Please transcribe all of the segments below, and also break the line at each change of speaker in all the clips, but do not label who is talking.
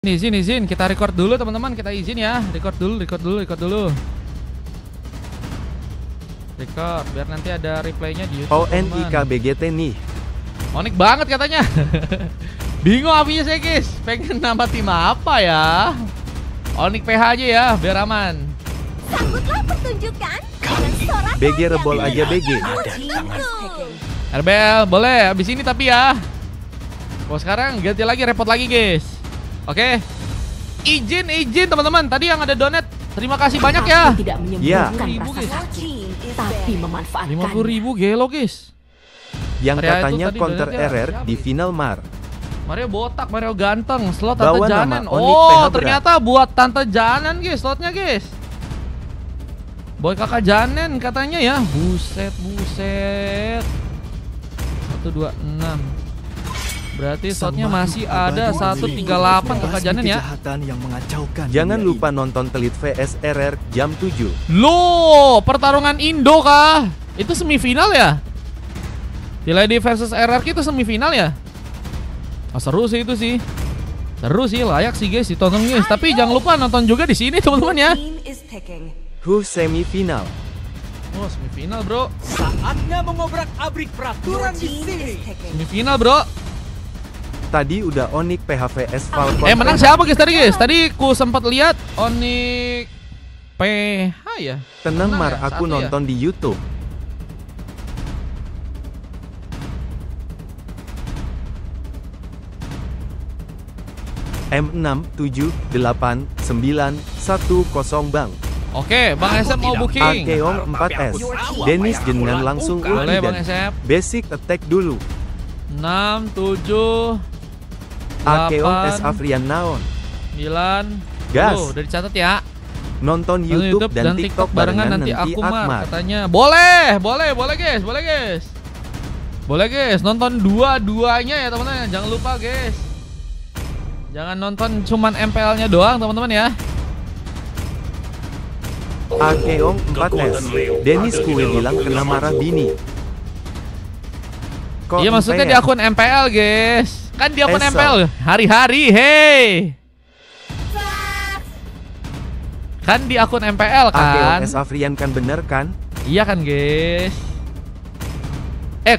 Izin, kita record dulu teman-teman, kita izin ya, record dulu. Record, biar nanti ada replaynya di YouTube.
ONIKBGT nih.
Onik banget katanya. Bingung apinya saya guys, pengen nama tim apa ya? Onik PH aja ya, biar aman.
Sambutlah pertunjukan dengan sorak
BG rebol aja BG.
RBL boleh, abis ini tapi ya. Oh sekarang ganti lagi, repot lagi guys. Oke, izin teman-teman. Tadi yang ada donat, terima kasih banyak ya.
Tidak menyembuhkan rasa sakit, tapi memanfaatkan
50.000 gelo guys.
Yang
Mario
katanya
itu tadi
counter
donatnya
RR
siapa?
di final Mar.
Mario botak, Mario ganteng, slot
Bawa
Tante
nama
Janen.
Onik
Oh
PH
ternyata buat Tante Janen guys, slotnya guys. Boy kakak Janen katanya ya. Buset 126. Berarti slotnya masih ada 138 kakak Janen ya.
Jangan lupa nonton Telit vs RR jam 7.
Loh, pertarungan Indo kah? Itu semifinal ya? Lady versus RRQ itu semifinal ya? Oh, seru sih itu sih. Seru sih, layak sih guys ditonton guys. Tapi jangan lupa nonton juga di sini teman-teman ya.
Semifinal.
Oh, semifinal, Bro.
Saatnya mengobrak-abrik peraturan di sini.
Semifinal, Bro.
Tadi udah Onik PH vs Falcon.
Menang siapa guys tadi guys? Tadi ku sempat lihat Onik PH ya.
Tenang
Menang
Mar,
ya?
aku
Satu ya?
nonton di YouTube. M6789110 Bang.
Oke, Bang Esep mau booking.
Arkeong 4S. Dennis jenengan langsung
Boleh Bang
ulti
Esep.
basic attack dulu.
6 7
Arkeong
8
S Afrian Naon.
9
Gas.
Udah dicatat ya.
Nonton YouTube, dan TikTok barengan nanti
aku
Akmar.
katanya. Boleh guys, boleh guys, nonton dua-duanya ya teman-teman. Jangan lupa guys. Jangan nonton cuman MPL-nya doang teman-teman ya.
Arkeong 4S. Dennis kue bilang kena marah bini. Kok
Iya maksudnya di
MPL?
akun MPL guys. Kan di akun
Esok.
MPL hari-hari, hey. Kan di akun MPL kan.
Arkeong S Afrian kan bener kan?
Iya kan guys.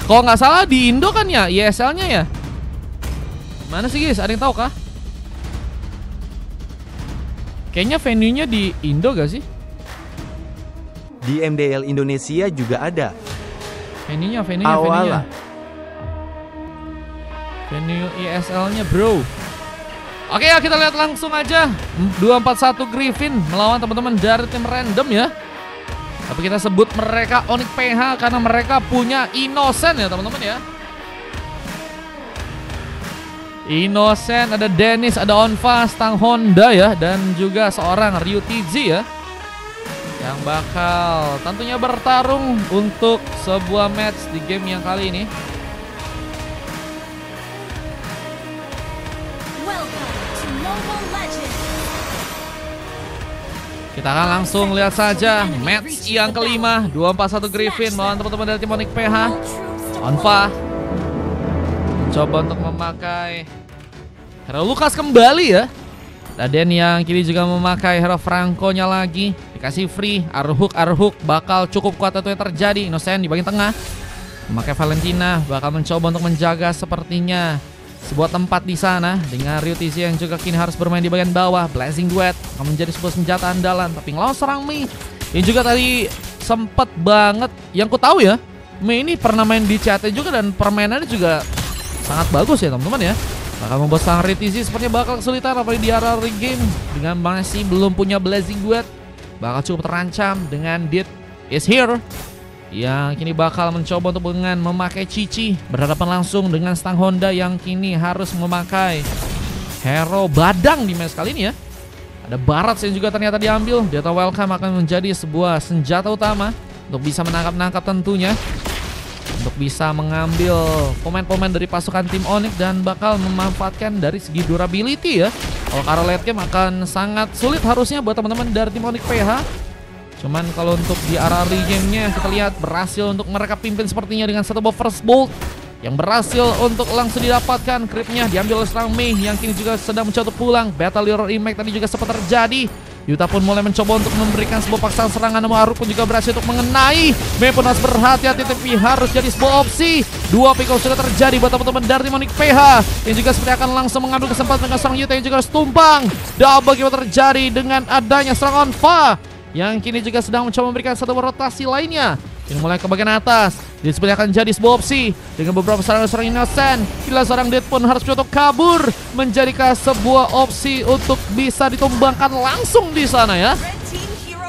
Kalau nggak salah di Indo kan ya ISL-nya ya. Mana sih guys? Ada yang tahu kah? Kayaknya venue-nya di Indo gak sih?
Di MDL Indonesia juga ada.
Venue-nya.
Awala.
Venue ISL-nya bro. Oke ya, kita lihat langsung aja 241 Griffin melawan teman-teman dari tim random ya. Tapi kita sebut mereka Onik PH karena mereka punya Innocent ya teman-teman ya. Innocent, ada Dennis, ada Onfa, Stang Honda ya, dan juga seorang Ryu TZ ya, yang bakal tentunya bertarung untuk sebuah match di game yang kali ini. Kita akan langsung lihat saja match yang kelima 241 Griffin melawan teman-teman dari tim Onik PH. Onfa mencoba untuk memakai hero Lukas kembali ya. Dan yang kiri juga memakai hero Franco-nya lagi. Dikasih free, Arhuk bakal cukup kuat itu yang terjadi. Innocent di bagian tengah memakai Valentina, bakal mencoba untuk menjaga sepertinya sebuah tempat di sana dengan Ryu TZ yang juga kini harus bermain di bagian bawah. Blazing Duet akan menjadi sebuah senjata andalan, tapi ngelawan serang Mei yang juga tadi sempet banget, yang ku tahu ya, Mei ini pernah main di CT juga dan permainannya juga sangat bagus ya teman-teman ya. Bakal membuat sang Ryu TZ sepertinya bakal kesulitan apalagi di RR game dengan masih belum punya Blazing Duet. Bakal cukup terancam dengan Dit is here yang kini bakal mencoba untuk dengan memakai Cici, berhadapan langsung dengan Stang Honda yang kini harus memakai hero Badang di match kali ini ya. Ada Barat yang juga ternyata diambil. Data Welcome akan menjadi sebuah senjata utama untuk bisa menangkap tentunya, untuk bisa mengambil pemain-pemain dari pasukan tim Onik dan bakal memanfaatkan dari segi durability ya. Kalau karena late game akan sangat sulit harusnya buat teman-teman dari tim Onik PH. Cuman kalau untuk di RR game-nya kita lihat berhasil untuk mereka pimpin sepertinya dengan satu buff first bolt yang berhasil untuk langsung didapatkan. Creepnya diambil oleh seorang Mei yang kini juga sedang mencoba pulang. Battle Mirror Impact tadi juga sempat terjadi. Yuta pun mulai mencoba untuk memberikan sebuah paksaan serangan, namun Haru pun juga berhasil untuk mengenai. Mei pun harus berhati-hati, tapi harus jadi sebuah opsi. Dua pick off sudah terjadi buat teman-teman dari tim Onyx PH yang juga seperti akan langsung mengambil kesempatan dengan seorang Yuta yang juga harus tumbang. Double kill terjadi dengan adanya serangan Onfa yang kini juga sedang mencoba memberikan satu rotasi lainnya. Ini mulai ke bagian atas. Dia seperti akan jadi sebuah opsi dengan beberapa serangan Innocent. Gila, seorang Dead pun harus mencoba kabur, menjadikan sebuah opsi untuk bisa ditumbangkan langsung di sana ya.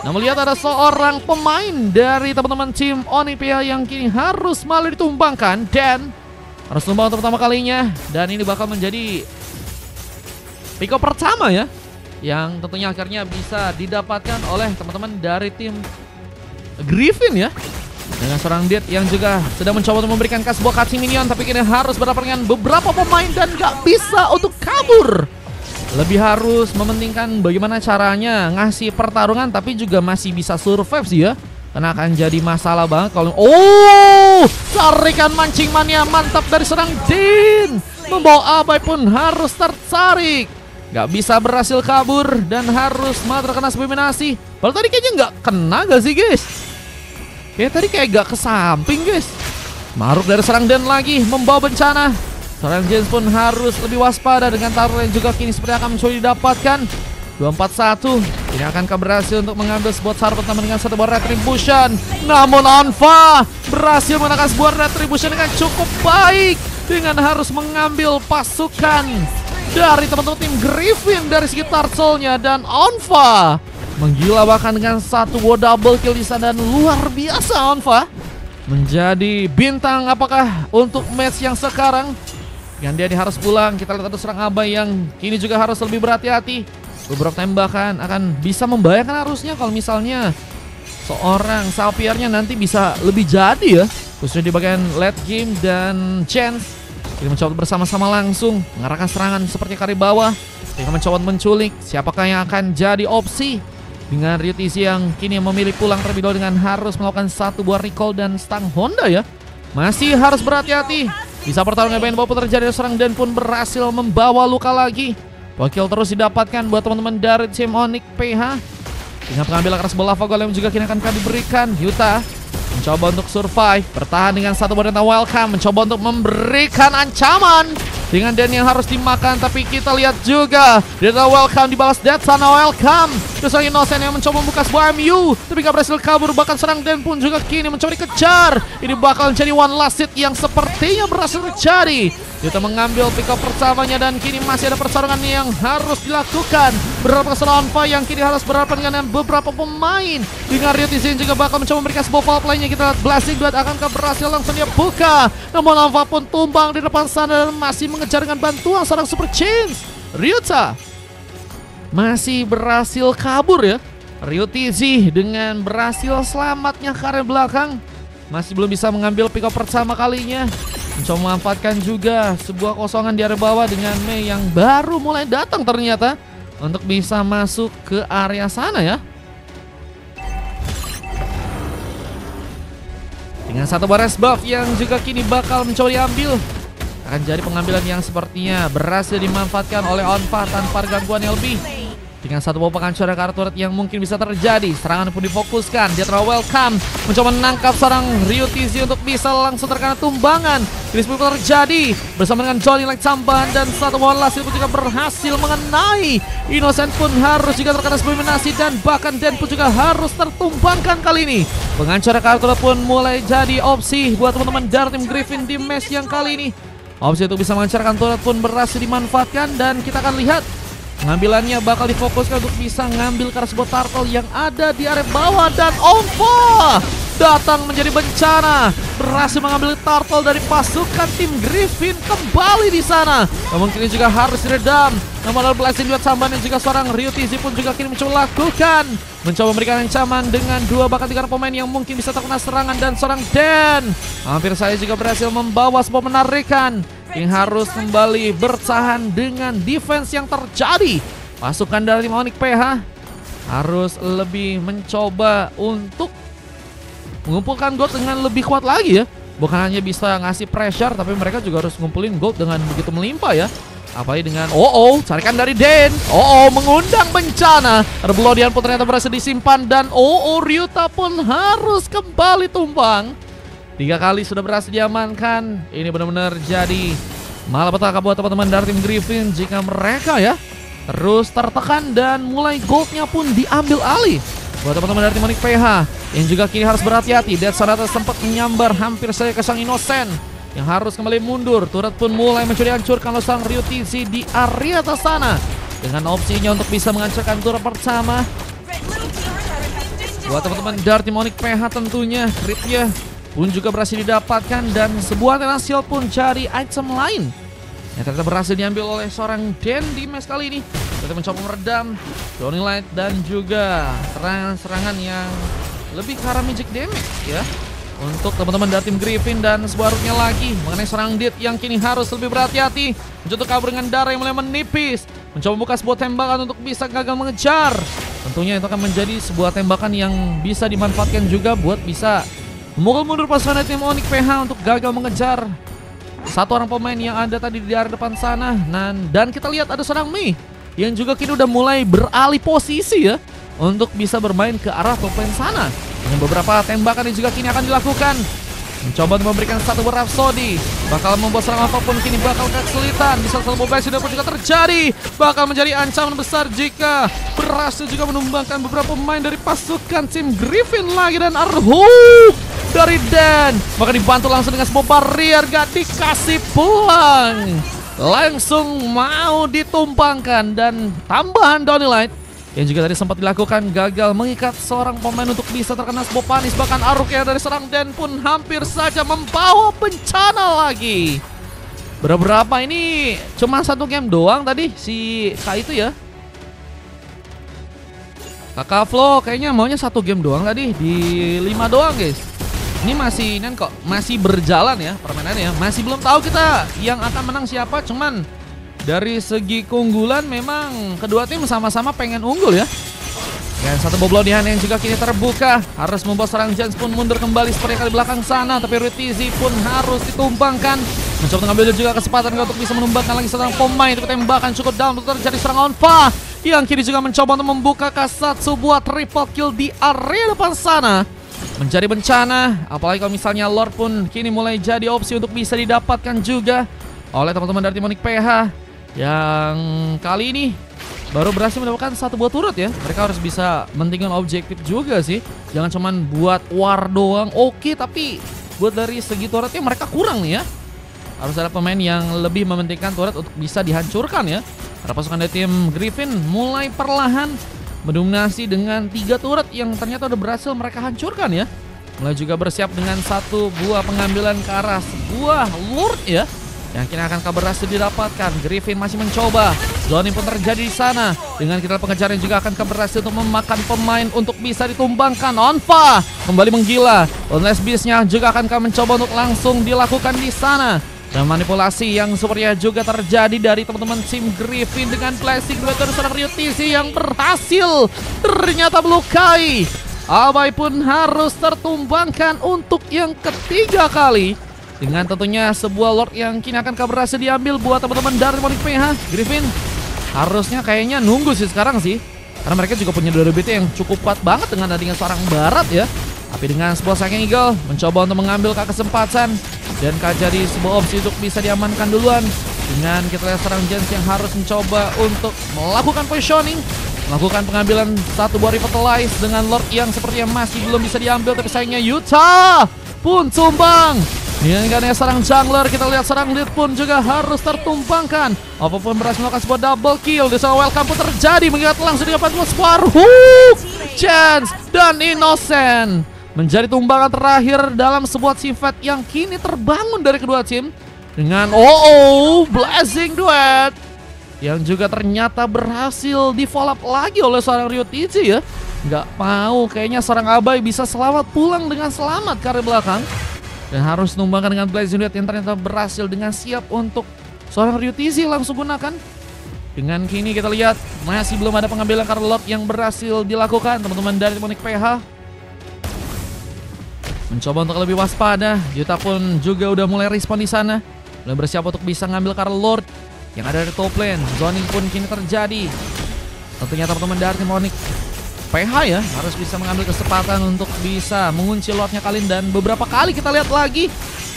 Nah, melihat ada seorang pemain dari teman-teman tim Onyx PH yang kini harus malah ditumbangkan dan harus tumbang untuk pertama kalinya, dan ini bakal menjadi pick up pertama ya, yang tentunya akhirnya bisa didapatkan oleh teman-teman dari tim Griffin ya. Dengan seorang Dead yang juga sedang mencoba untuk memberikan sebuah cutting minion, tapi kini harus berhadapan dengan beberapa pemain dan gak bisa untuk kabur. Lebih harus mementingkan bagaimana caranya ngasih pertarungan tapi juga masih bisa survive sih ya. Karena akan jadi masalah banget kalau tarikan mancing mania mantap dari seorang Din. Membawa Abai pun harus tertarik. Gak bisa berhasil kabur dan harus malah terkena eliminasi. Padahal tadi kayaknya gak kena gak sih guys? Kayak tadi kayak gak ke samping guys. Maruk dari serang Dan lagi membawa bencana. Seorang James pun harus lebih waspada dengan taruh yang juga kini seperti akan mencoba didapatkan. 241. Ini akan berhasil untuk mengambil sebuah taruh pertama dengan satu buah Retribution. Namun Onfa berhasil menekan sebuah Retribution dengan cukup baik, dengan harus mengambil pasukan dari teman-teman tim Griffin dari sekitar soulnya, dan Onfa menggila bahkan dengan satu double kill di sana, dan luar biasa Onfa menjadi bintang apakah untuk match yang sekarang. Yang dia harus pulang. Kita lihat ada serang Abai yang kini juga harus lebih berhati-hati. Beberapa tembakan akan bisa membahayakan harusnya kalau misalnya seorang Xaviernya nanti bisa lebih jadi ya, khususnya di bagian late game. Dan Chance ini mencoba bersama-sama langsung mengarahkan serangan seperti kari bawah dengan mencoba menculik. Siapakah yang akan jadi opsi dengan Ryutizi yang kini memilih pulang terlebih dahulu dengan harus melakukan satu buah recall dan stang Honda ya. Masih harus berhati-hati. Bisa pertarungan main bawah terjadi, serang Dan pun berhasil membawa luka lagi. Wakil terus didapatkan buat teman-teman dari tim Onyx PH. Dengan pengambilan keras bola Lava Golem juga kini akan diberikan. Yuta mencoba untuk survive, bertahan dengan satu badan welcome, mencoba untuk memberikan ancaman dengan Dan yang harus dimakan, tapi kita lihat juga Data welcome dibalas Dead sana welcome. Terus Innocent yang mencoba membuka sebuah MU tapi gak berhasil kabur, bahkan serang Dan pun juga kini mencoba dikejar. Ini bakal jadi one last hit yang sepertinya berhasil terjadi. Kita mengambil pick up pertamanya dan kini masih ada pertarungan yang harus dilakukan. Beberapa kesalahan Onfa yang kini harus berhadapan dengan beberapa pemain. Dengan Ryutizi juga bakal mencoba memberikan sebuah foul play-nya. Kita lihat Blasting Blood akankah berhasil langsung dia buka. Namun Onfa pun tumbang di depan sana dan masih mengejar dengan bantuan seorang Super Chains. Ryuta masih berhasil kabur ya. Ryutizi dengan berhasil selamatnya ke area belakang. Masih belum bisa mengambil pick up pertama kalinya. Mencoba memanfaatkan juga sebuah kosongan di area bawah dengan Mei yang baru mulai datang ternyata untuk bisa masuk ke area sana ya. Dengan satu baris buff yang juga kini bakal mencoba diambil, akan jadi pengambilan yang sepertinya berhasil dimanfaatkan oleh Onfa tanpa gangguan LB. Dengan satu buah penghancuran kartu turret yang mungkin bisa terjadi, serangan pun difokuskan. Dia terlalu welcome, mencoba menangkap seorang Ryutizi untuk bisa langsung terkena tumbangan. Chris pun terjadi bersama dengan Johnny Light Samban, dan satu buah lasil pun juga berhasil mengenai. Innocent pun harus juga terkena eliminasi, dan bahkan Dan pun juga harus tertumbangkan kali ini. Penghancuran kartu turret pun mulai jadi opsi buat teman-teman dari tim Griffin di match yang kali ini. Opsi untuk bisa menghancurkan turret pun berhasil dimanfaatkan, dan kita akan lihat pengambilannya bakal difokuskan untuk bisa ngambil ke sebuah turtle yang ada di area bawah, dan Onfa datang menjadi bencana, berhasil mengambil turtle dari pasukan tim Griffin kembali di sana. Namun kini juga harus diredam. Namun ada Blasting Blood Samban dan juga seorang Ryutizi pun juga kini mencoba lakukan, mencoba memberikan ancaman dengan dua bahkan tiga pemain yang mungkin bisa terkena serangan, dan seorang Dan hampir saja juga berhasil membawa sebuah penarikan yang harus kembali bertahan dengan defense yang terjadi. Pasukan dari tim Onyx PH harus lebih mencoba untuk mengumpulkan gold dengan lebih kuat lagi ya. bukan hanya bisa ngasih pressure, tapi mereka juga harus ngumpulin gold dengan begitu melimpah ya. Apalagi dengan carikan dari Den. Mengundang bencana. Rebellion pun ternyata berhasil disimpan. Dan Ryuta pun harus kembali tumbang. 3 kali sudah berhasil diamankan. Ini benar-benar jadi malapetaka buat teman-teman dari tim Griffin. Jika mereka ya terus tertekan dan mulai goldnya pun diambil alih buat teman-teman dari tim Onyx PH. Yang juga kini harus berhati-hati. Dead Sonata sempat menyambar hampir saja ke sang Innocent yang harus kembali mundur. Turret pun mulai mencuri hancurkan oleh sang Ryu TZ di area atas sana. Dengan opsinya untuk bisa menghancurkan turret pertama. Buat teman-teman dari tim Onyx PH tentunya critnya pun juga berhasil didapatkan. Dan sebuah tenasial pun cari item lain yang ternyata berhasil diambil oleh seorang Den di match kali ini. Kita mencoba meredam Downing Light dan juga serangan-serangan yang lebih ke arah magic damage ya. Untuk teman-teman dari tim Griffin. Dan sebuah rootnya lagi mengenai seorang Dit yang kini harus lebih berhati-hati. Mencoba kabur dengan darah yang mulai menipis. Mencoba buka sebuah tembakan untuk bisa gagal mengejar. Tentunya itu akan menjadi sebuah tembakan yang bisa dimanfaatkan juga buat bisa memukul mundur pasukan tim Onyx PH untuk gagal mengejar satu orang pemain yang ada tadi di area depan sana. Dan kita lihat ada seorang Mei yang juga kini udah mulai beralih posisi ya untuk bisa bermain ke arah top lane sana. Dengan beberapa tembakan yang juga kini akan dilakukan. Mencoba untuk memberikan satu Rhapsody. Bakal membuat serangan apapun kini bakal kesulitan. Di satu mobil sudah pun juga terjadi. Bakal menjadi ancaman besar jika berhasil juga menumbangkan beberapa pemain dari pasukan tim Griffin lagi. Dan Arhuk dari Dan. Maka dibantu langsung dengan sebuah barrier. Gak dikasih peluang. Langsung mau ditumpangkan. Dan tambahan Downing Light yang juga tadi sempat dilakukan gagal mengikat seorang pemain untuk bisa terkena sebuah panis. Bahkan Arukya dari serang Den pun hampir saja membawa bencana lagi. Berapa ini cuma 1 game doang tadi si Kak itu ya. Kakak Flo kayaknya maunya 1 game doang tadi di 5 doang guys. Ini masih berjalan ya permainannya. Masih belum tahu kita yang akan menang siapa. Cuman dari segi keunggulan memang kedua tim sama-sama pengen unggul ya. Dan satu boblodian yang juga kini terbuka. Harus membawa serang Jans pun mundur kembali seperti kali belakang sana. Tapi Rutizi pun harus ditumpangkan. Mencoba mengambil juga kesempatan untuk bisa menumbangkan lagi seorang pemain. Tapi tembakan cukup down untuk terjadi serangan Onfa. Yang kini juga mencoba untuk membuka kasat sebuah triple kill di area depan sana. Menjadi bencana. Apalagi kalau misalnya Lord pun kini mulai jadi opsi untuk bisa didapatkan juga oleh teman-teman dari tim Onyx PH. Yang kali ini baru berhasil mendapatkan 1 buah turret ya. Mereka harus bisa mentinggalkan objektif juga sih. Jangan cuman buat war doang. Oke, tapi buat dari segi turretnya mereka kurang nih ya. Harus ada pemain yang lebih mementingkan turret untuk bisa dihancurkan ya. Para pasukan dari tim Griffin mulai perlahan mendominasi dengan 3 turret yang ternyata udah berhasil mereka hancurkan ya. Mulai juga bersiap dengan 1 buah pengambilan ke arah sebuah Lord ya. Yang kini akan berhasil didapatkan. Griffin masih mencoba. Zoning pun terjadi di sana. Dengan kita pengejaran juga akan berhasil untuk memakan pemain untuk bisa ditumbangkan. Onfa kembali menggila. Onless Beast-nya juga akan mencoba untuk langsung dilakukan di sana. Dan manipulasi yang sepertinya juga terjadi dari teman-teman tim Griffin dengan flashing dari seorang Ryu TZ yang berhasil ternyata melukai. Abai pun harus tertumbangkan untuk yang ketiga kali. Dengan tentunya sebuah Lord yang kini akan berhasil diambil buat teman-teman dari Onyx PH. Griffin harusnya kayaknya nunggu sih sekarang sih. Karena mereka juga punya durability yang cukup kuat banget dengan adanya seorang barat ya. Tapi dengan sebuah Saking Eagle mencoba untuk mengambil kesempatan. Dan jadi sebuah opsi untuk bisa diamankan duluan. Dengan kita lihat seorang Jens yang harus mencoba untuk melakukan positioning. Melakukan pengambilan 1 buah Revitalize dengan Lord yang sepertinya masih belum bisa diambil. Tapi sayangnya Yuta pun tumbang. Dengan serang jungler, kita lihat serang lead pun juga harus tertumpangkan. Apapun berhasil melakukan sebuah double kill. Di sana welcome pun terjadi. Mengingat langsung dapat Sparhook, Chance, dan Innocent. Menjadi tumbangan terakhir dalam sebuah team fight yang kini terbangun dari kedua tim. Dengan Blazing Duet. Yang juga ternyata berhasil di follow up lagi oleh seorang Ryu TZ ya. Nggak mau, kayaknya seorang Abai bisa selamat pulang dengan selamat ke area belakang. Dan harus numbangkan dengan Blazing Duet yang ternyata berhasil dengan siap untuk seorang Ryu TZ langsung gunakan. Dengan kini kita lihat masih belum ada pengambilan karena Lord yang berhasil dilakukan teman-teman dari Onyx PH. mencoba untuk lebih waspada. Yuta pun juga udah mulai respon di sana. Mulai bersiap untuk bisa ngambil Karl Lord yang ada di top lane. Zoning pun kini terjadi. Tentunya teman-teman dari tim Onyx PH ya harus bisa mengambil kesempatan untuk bisa mengunci Lordnya Kalin. Dan beberapa kali kita lihat lagi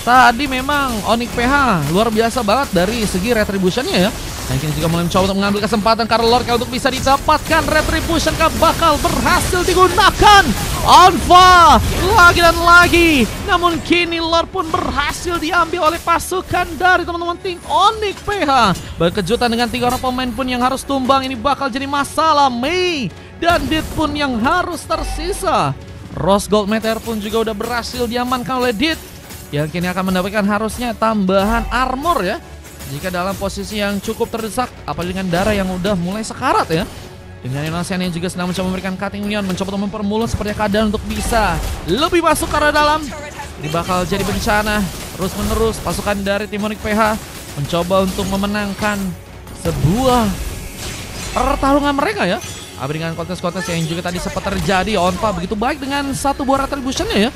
tadi memang Onyx PH luar biasa banget dari segi retributionnya ya. Dan kini juga mulai mencoba untuk mengambil kesempatan Karl Lord untuk bisa didapatkan. Retribution bakal berhasil digunakan. Onfa lagi dan lagi. Namun kini Lord pun berhasil diambil oleh pasukan dari teman-teman tim Onyx PH. Berkejutan dengan 3 orang pemain pun yang harus tumbang. Ini bakal jadi masalah. Mei dan Dit pun yang harus tersisa. Rose Gold Meteor pun juga udah berhasil diamankan oleh Dit, yang kini akan mendapatkan harusnya tambahan armor ya jika dalam posisi yang cukup terdesak, apalagi dengan darah yang udah mulai sekarat ya. Dengan Innocent yang juga sedang mencoba memberikan cutting minion, mencoba untuk mempermulus seperti keadaan untuk bisa lebih masuk ke arah dalam. Ini bakal jadi bencana terus menerus. Pasukan dari tim Onyx PH mencoba untuk memenangkan sebuah pertarungan mereka ya. Dengan kontes-kontes yang juga tadi sempat terjadi. Onpa begitu baik dengan satu buah retributionnya ya.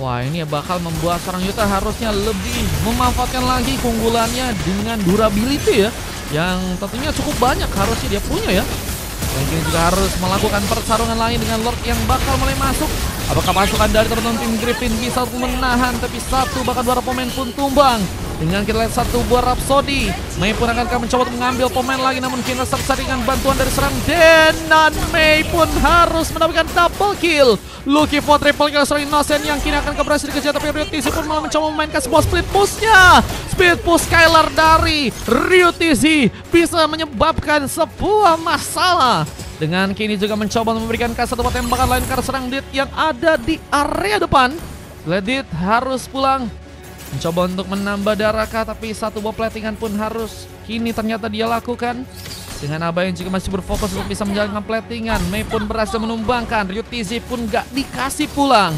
Wah, ini bakal membuat seorang Yuta harusnya lebih memanfaatkan lagi keunggulannya dengan durability ya, yang tentunya cukup banyak harusnya dia punya ya. Dan kini juga harus melakukan pertarungan lain dengan Lord yang bakal mulai masuk. Apakah pasukan dari teman-teman tim Griffin bisa menahan, tapi satu bahkan 2 pemain pun tumbang. Dengan kita lihat satu buah Rhapsody, Mei pun akan mencoba untuk mengambil pemain lagi, namun kita serta dengan bantuan dari serang Den, dan Mei pun harus mendapatkan double kill. Lucky for triple kill seorang Innocent yang kini akan berhasil dikejar, tapi Ryutizi pun malah mencoba memainkan sebuah split push-nya. Speed push Skylar dari Ryutizi bisa menyebabkan sebuah masalah. Dengan kini juga mencoba memberikan satu tembakan lain karena serang Dit yang ada di area depan. Dit harus pulang, mencoba untuk menambah darah kah, tapi satu buah platingan pun harus kini ternyata dia lakukan. Dengan Abah yang juga masih berfokus untuk bisa menjalankan platingan, Mei pun berhasil menumbangkan. Ryutizi pun gak dikasih pulang.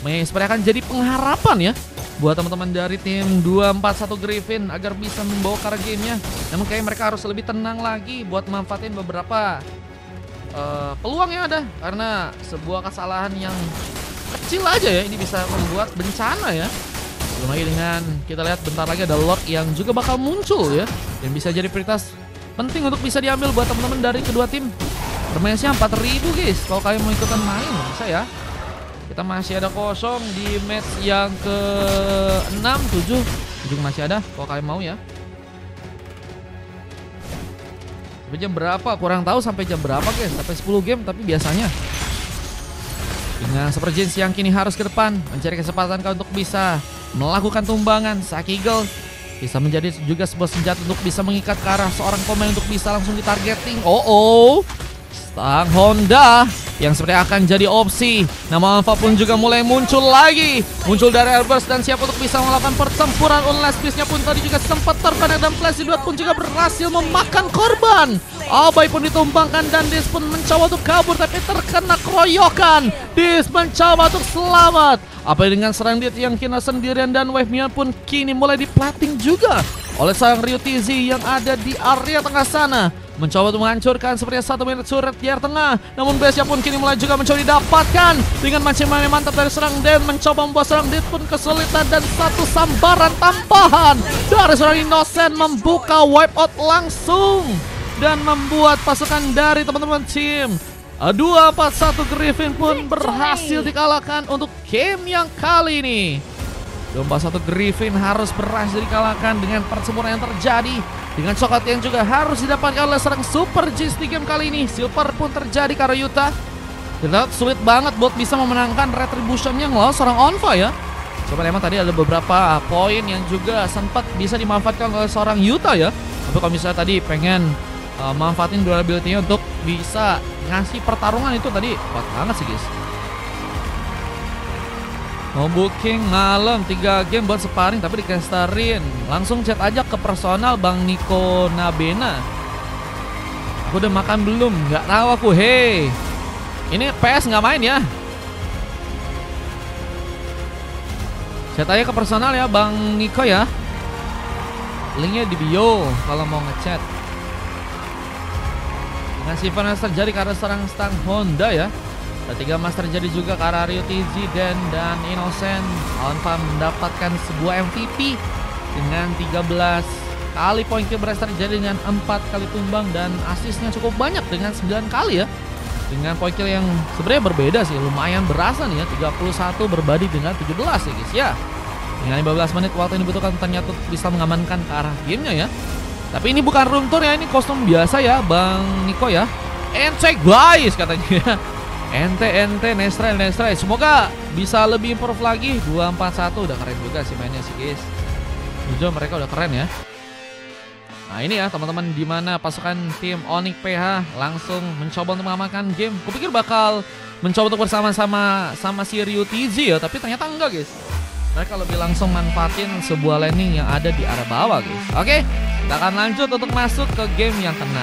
Mei seperti akan jadi pengharapan ya buat teman-teman dari tim 241 Griffin agar bisa membawa ke arah gamenya. Namun kayaknya mereka harus lebih tenang lagi buat manfaatin beberapa peluang yang ada, karena sebuah kesalahan yang kecil aja ya ini bisa membuat bencana ya. Belum lagi dengan kita lihat bentar lagi ada Lord yang juga bakal muncul ya, dan bisa jadi prioritas penting untuk bisa diambil buat teman-teman dari kedua tim. Permainnya 4.000 guys, kalau kalian mau ikutan main bisa ya. Kita masih ada kosong di match yang ke-6, 7 juga masih ada kalau kalian mau ya. Sampai jam berapa? Kurang tahu sampai jam berapa guys. Sampai 10 game tapi biasanya. Dengan Super Jinx yang kini harus ke depan mencari kesempatan untuk bisa melakukan tumbangan. Sakigel bisa menjadi juga sebuah senjata untuk bisa mengikat ke arah seorang pemain untuk bisa langsung ditargeting. Stang Honda yang seperti akan jadi opsi. Nama Alpha pun juga mulai muncul lagi. Muncul dari Airburst dan siap untuk bisa melakukan pertempuran. Unless Beast-nya pun tadi juga sempat terkena, dan Flash Duat pun juga berhasil memakan korban. Abai pun ditumbangkan dan Dis pun mencoba untuk kabur tapi terkena keroyokan. Dis mencoba untuk selamat. Abai dengan serang Dis yang kini sendirian, dan wave-nya pun kini mulai diplating juga oleh sang Ryutizi yang ada di area tengah sana. Mencoba untuk menghancurkan seperti satu menit surat di area tengah. Namun base-nya pun kini mulai juga mencoba didapatkan dengan mancing-mancing mantap dari serang Den. Mencoba membuat serang Dit pun kesulitan, dan satu sambaran tambahan dari serang Innocent membuka wipe out langsung dan membuat pasukan dari teman-teman tim 241 Griffin pun berhasil dikalahkan untuk game yang kali ini. 241 Griffin harus berhasil dikalahkan dengan pertempuran yang terjadi, dengan coklat yang juga harus didapatkan oleh serang Super Jinx di game kali ini. Silver pun terjadi karena Yuta. Kita sulit banget buat bisa memenangkan retribution yang lolos seorang Onfa ya. Coba emang tadi ada beberapa poin yang juga sempat bisa dimanfaatkan oleh seorang Yuta ya. Tapi kalau misalnya tadi pengen manfaatin durability-nya untuk bisa ngasih pertarungan, itu tadi kuat banget sih guys. Mau booking malam 3 game buat sparring tapi dikastarin. Langsung chat aja ke personal Bang Niko Nabena. Aku udah makan belum? Nggak tahu aku. Hey, ini PS nggak main ya. Chat aja ke personal ya Bang Niko ya. Linknya di bio kalau mau ngechat. Dengan Sylvanas terjadi karena serang Stang Honda ya. Ada 3 emas terjadi juga ke arah Rio TZ dan Innocent. Onfa mendapatkan sebuah MVP dengan 13 kali poin kill berhasil terjadi dengan 4 kali tumbang dan asisnya cukup banyak dengan 9 kali ya. Dengan poin kill yang sebenarnya berbeda sih, lumayan berasa nih ya, 31 berbanding dengan 17 ya guys ya. Dengan 15 menit waktu yang dibutuhkan ternyata bisa mengamankan ke arah gamenya ya. Tapi ini bukan room tour ya, ini kostum biasa ya Bang Niko ya. Ente guys katanya ya. Ente Nestre. Semoga bisa lebih improve lagi. 241 udah keren juga sih mainnya sih guys. Jujur mereka udah keren ya. Nah ini ya teman-teman, dimana pasukan tim Onyx PH langsung mencoba untuk mengamankan game. Kupikir bakal mencoba untuk bersama-sama si Rio TZ ya, tapi ternyata enggak guys. Mereka lebih langsung manfaatin sebuah landing yang ada di arah bawah guys. Oke, kita akan lanjut untuk masuk ke game yang ke-6.